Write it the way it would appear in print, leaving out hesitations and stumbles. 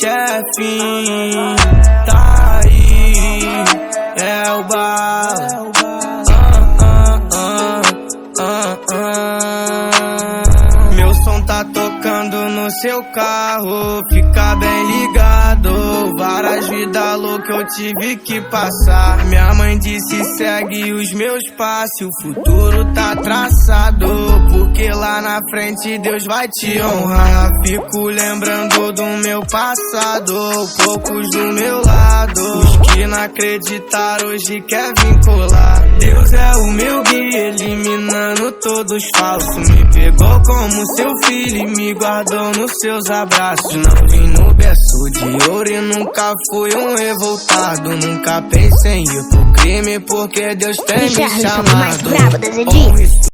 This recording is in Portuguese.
Chefinho, tá aí, é o bala. Meu som tá tocando no seu carro, fica bem ligado. Várias vidas loucas eu tive que passar. Minha mãe disse segue os meus passos, o futuro tá traçado, porque lá na frente Deus vai te honrar. Fico lembrando do meu passado, poucos do meu lado. Os que não acreditaram hoje quer vincular. Deus é o meu guia, eliminando todos falsos. Me pegou como seu filho e me guardou nos seus abraços. Não vim no berço de ouro e nunca fui um revoltado. Nunca pensei em ir pro crime porque Deus tem me chamado.